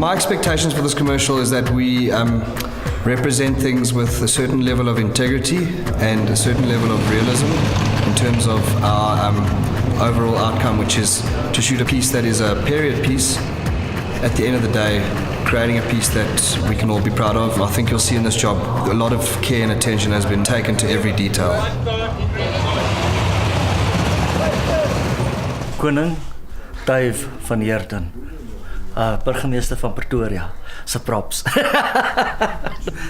My expectations for this commercial is that we represent things with a certain level of integrity and a certain level of realism in terms of our overall outcome, which is to shoot a piece that is a period piece. At the end of the day, creating a piece that we can all be proud of. I think you'll see in this job a lot of care and attention has been taken to every detail. Koning Dave van Heerden, burgemeester van Pretoria, se props.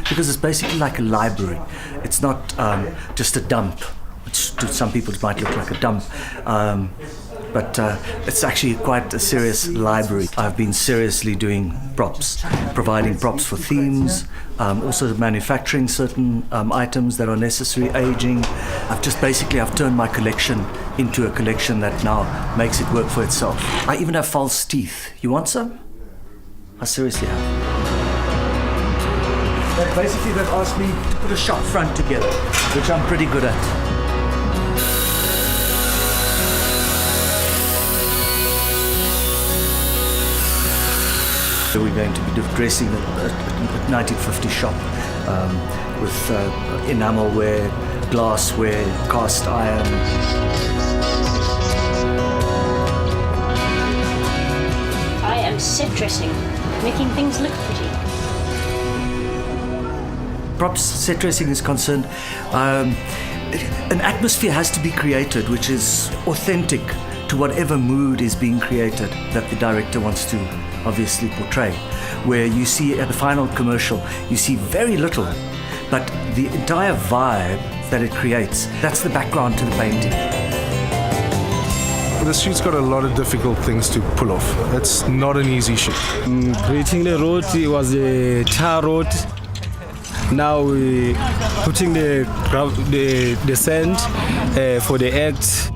Because it's basically like a library. It's not just a dump, which to some people it might look like a dump. But it's actually quite a serious library. I've been seriously doing props, providing props for themes, also manufacturing certain items that are necessary, aging. I've turned my collection into a collection that now makes it work for itself. I even have false teeth. You want some? I seriously have. They've asked me to put a shop front together, which I'm pretty good at. So we're going to be dressing a 1950 shop with enamelware, glassware, cast iron. I am set dressing, making things look pretty. Props set dressing is concerned, an atmosphere has to be created which is authentic to whatever mood is being created that the director wants to obviously portray. Where you see at the final commercial, you see very little, but the entire vibe that it creates, that's the background to the painting. The shoot's got a lot of difficult things to pull off. It's not an easy shoot. Creating the road, it was a tar road. Now we're putting the sand for the act.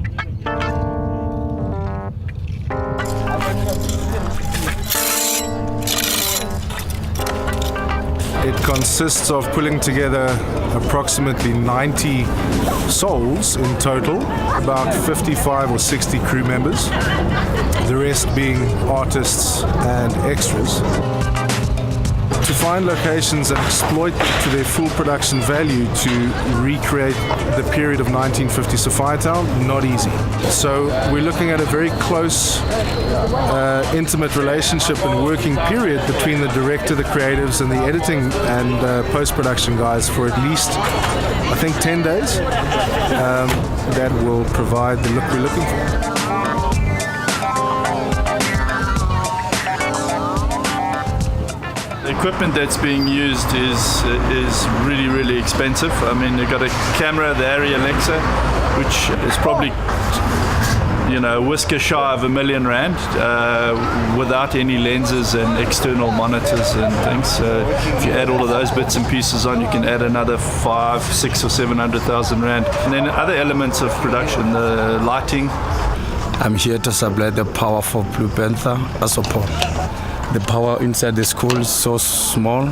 It consists of pulling together approximately 90 souls in total, about 55 or 60 crew members, the rest being artists and extras. To find locations that exploit to their full production value to recreate the period of 1950 Sophiatown, not easy. So we're looking at a very close, intimate relationship and working period between the director, the creatives, and the editing and post-production guys for at least, I think, 10 days. That will provide the look we're looking for. The equipment that's being used is really, really expensive. I mean, you've got a camera, the Arri Alexa, which is probably, a whisker shy of R1 million, without any lenses and external monitors and things. So if you add all of those bits and pieces on, you can add another 500, 600 or 700,000 rand. And then other elements of production, the lighting. I'm here to supply the power for Blue Panther, Assupol. The power inside the school is so small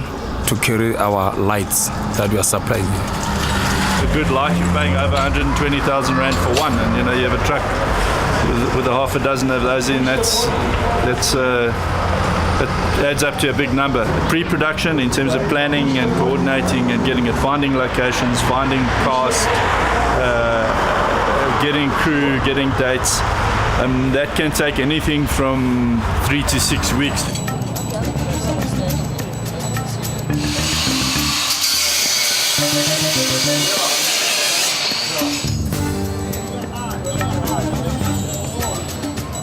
to carry our lights that we are supplying. A good light, you're paying over 120,000 rand for one, and you have a truck with a half a dozen of those in. It adds up to a big number. Pre-production in terms of planning and coordinating and getting it, finding locations, finding cast, getting crew, getting dates. That can take anything from 3 to 6 weeks.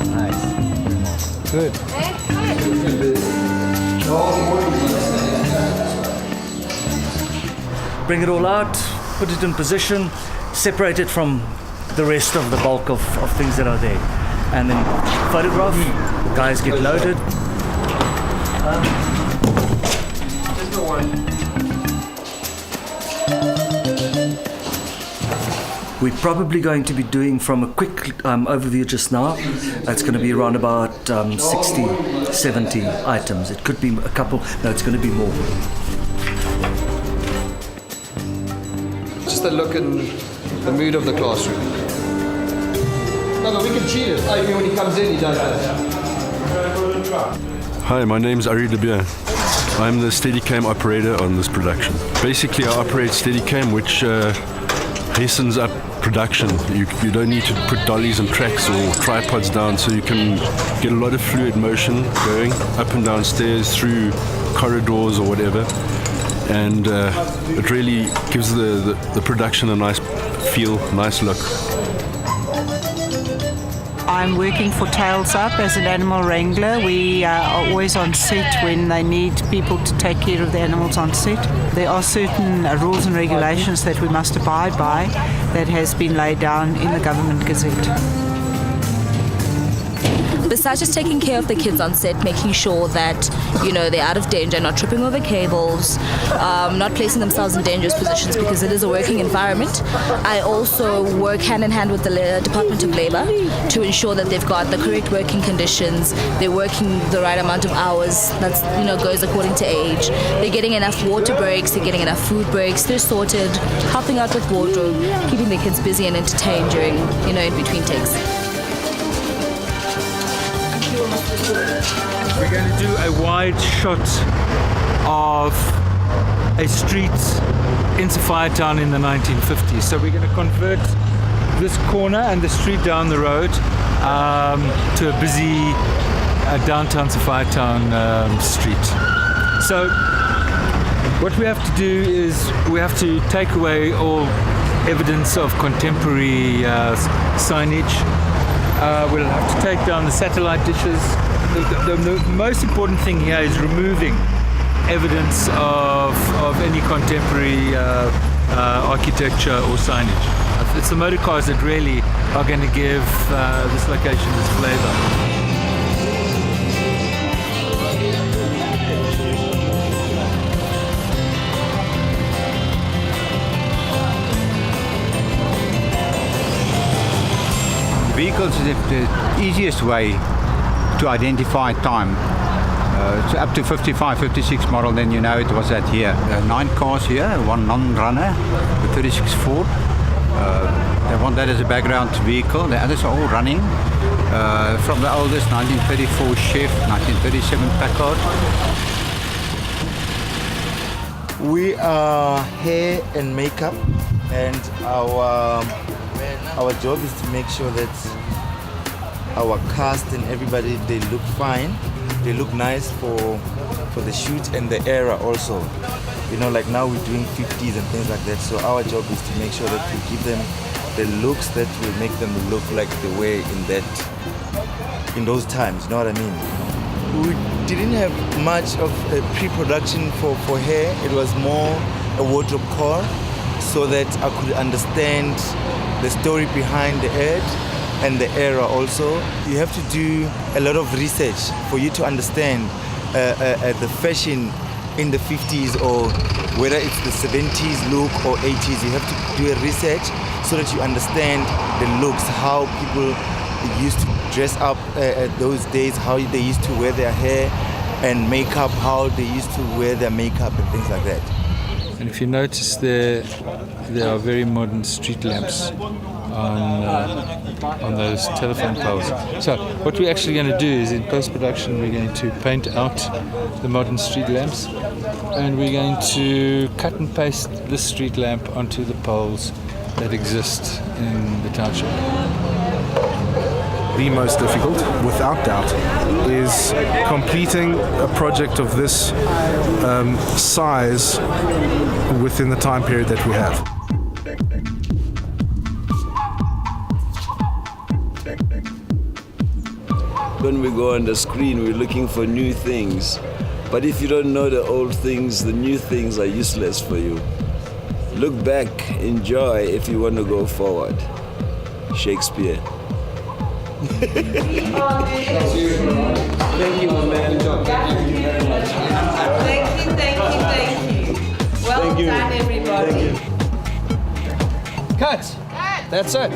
Nice. Good. Bring it all out, put it in position, separate it from the rest of the bulk of things that are there. And then photograph, guys get loaded. We're probably going to be doing, from a quick overview just now, it's going to be around about 60, 70 items. It could be a couple, no, it's going to be more. Just the look and the mood of the classroom. No, but we can cheat it. I mean, when he comes in, he does that. Hi, my name's Ari de Beer. I'm the Steadicam operator on this production. Basically, I operate Steadicam, which hastens up production. You don't need to put dollies and tracks or tripods down, so you can get a lot of fluid motion going up and down stairs, through corridors or whatever. And it really gives the production a nice feel, nice look. I'm working for Tails Up as an animal wrangler. We are always on set when they need people to take care of the animals on set. There are certain rules and regulations that we must abide by that has been laid down in the Government Gazette. Besides just taking care of the kids on set, making sure that, you know, they're out of danger, not tripping over cables, not placing themselves in dangerous positions because it is a working environment. I also work hand in hand with the Department of Labour to ensure that they've got the correct working conditions, they're working the right amount of hours, that's, you know, goes according to age. They're getting enough water breaks, they're getting enough food breaks, they're sorted, helping out with wardrobe, keeping the kids busy and entertained during, you know, in between takes. We're going to do a wide shot of a street in Sophiatown in the 1950s. So we're going to convert this corner and the street down the road to a busy downtown Sophiatown street. So what we have to do is we have to take away all evidence of contemporary signage. We'll have to take down the satellite dishes. The most important thing here is removing evidence of any contemporary architecture or signage. It's the motor cars that really are going to give this location its flavour. Vehicles is the easiest way to identify time. It's up to 55, 56 model, then you know it was at here. 9 cars here, one non-runner, the 36 Ford. They want that as a background vehicle. The others are all running. From the oldest, 1934 Chef, 1937 Packard. We are hair and makeup, and our job is to make sure that our cast and everybody, they look fine, they look nice for the shoot and the era also. You know, like now we're doing 50s and things like that, so our job is to make sure that we give them the looks that will make them look like they were in those times, you know what I mean? We didn't have much of a pre-production for hair. It was more a wardrobe core, so that I could understand the story behind the ad and the era also. You have to do a lot of research for you to understand the fashion in the 50s, or whether it's the 70s look or 80s. You have to do a research so that you understand the looks, how people used to dress up at those days, how they used to wear their hair and makeup, how they used to wear their makeup and things like that. And if you notice there are very modern street lamps on those telephone poles. So what we're actually going to do is in post-production we're going to paint out the modern street lamps, and we're going to cut and paste this street lamp onto the poles that exist in the township. The most difficult, without doubt, is completing a project of this size within the time period that we have. When we go on the screen, we're looking for new things. But if you don't know the old things, the new things are useless for you. Look back, enjoy if you want to go forward. Shakespeare. Thank you, my man. Thank you very much. Thank you. Well done, everybody. Cut. That's it.